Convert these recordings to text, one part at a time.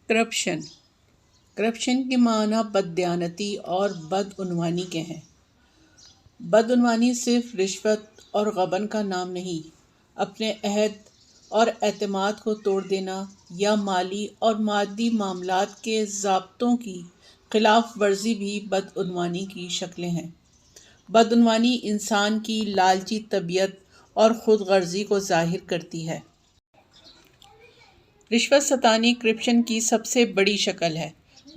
Corruption corruption کے معنی بددیانتی اور بدعنوانی کے ہیں۔ بدعنوانی صرف رشوت اور غبن کا نام نہیں، اپنے عہد اور اعتماد کو توڑ دینا یا مالی اور مادی معاملات کے ضابطوں کی خلاف ورزی بھی بدعنوانی کی شکلیں ہیں۔ بدعنوانی انسان کی لالچی طبیعت اور خود غرضی کو ظاہر کرتی ہے۔ رشوت ستانی کرپشن کی سب سے بڑی شکل ہے۔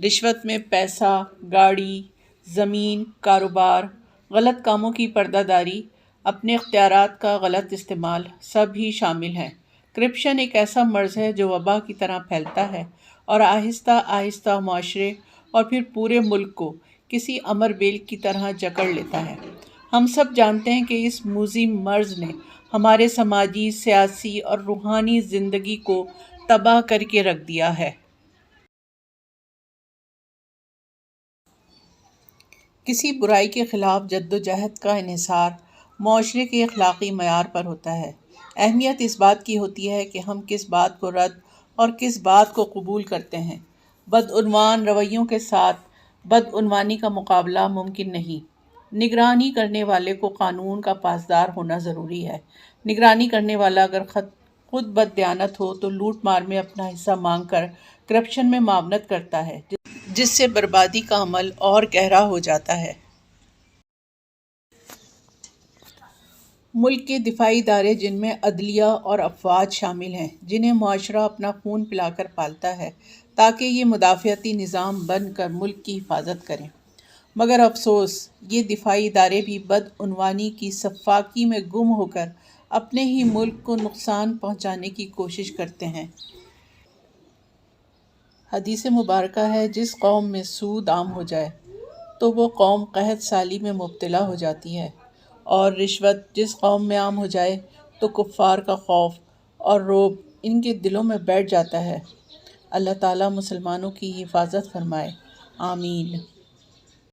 رشوت میں پیسہ، گاڑی، زمین، کاروبار، غلط کاموں کی پردہ داری، اپنے اختیارات کا غلط استعمال سب ہی شامل ہیں۔ کرپشن ایک ایسا مرض ہے جو وبا کی طرح پھیلتا ہے اور آہستہ آہستہ معاشرے اور پھر پورے ملک کو کسی امر بیل کی طرح جکڑ لیتا ہے۔ ہم سب جانتے ہیں کہ اس موذی مرض نے ہمارے سماجی، سیاسی اور روحانی زندگی کو تباہ کر کے رکھ دیا ہے۔ کسی برائی کے خلاف جدوجہد کا انحصار معاشرے کے اخلاقی معیار پر ہوتا ہے۔ اہمیت اس بات کی ہوتی ہے کہ ہم کس بات کو رد اور کس بات کو قبول کرتے ہیں۔ بدعنوان رویوں کے ساتھ بدعنوانی کا مقابلہ ممکن نہیں۔ نگرانی کرنے والے کو قانون کا پاسدار ہونا ضروری ہے۔ نگرانی کرنے والا اگر خود بددیانت ہو تو لوٹ مار میں اپنا حصہ مانگ کر کرپشن میں معاونت کرتا ہے، جس سے بربادی کا عمل اور گہرا ہو جاتا ہے۔ ملک کے دفاعی ادارے جن میں عدلیہ اور افواج شامل ہیں، جنہیں معاشرہ اپنا خون پلا کر پالتا ہے تاکہ یہ مدافعتی نظام بن کر ملک کی حفاظت کریں، مگر افسوس یہ دفاعی ادارے بھی بدعنوانی کی سفاکی میں گم ہو کر اپنے ہی ملک کو نقصان پہنچانے کی کوشش کرتے ہیں۔ حدیث مبارکہ ہے، جس قوم میں سود عام ہو جائے تو وہ قوم قحط سالی میں مبتلا ہو جاتی ہے، اور رشوت جس قوم میں عام ہو جائے تو کفار کا خوف اور رعب ان کے دلوں میں بیٹھ جاتا ہے۔ اللہ تعالیٰ مسلمانوں کی حفاظت فرمائے، آمین۔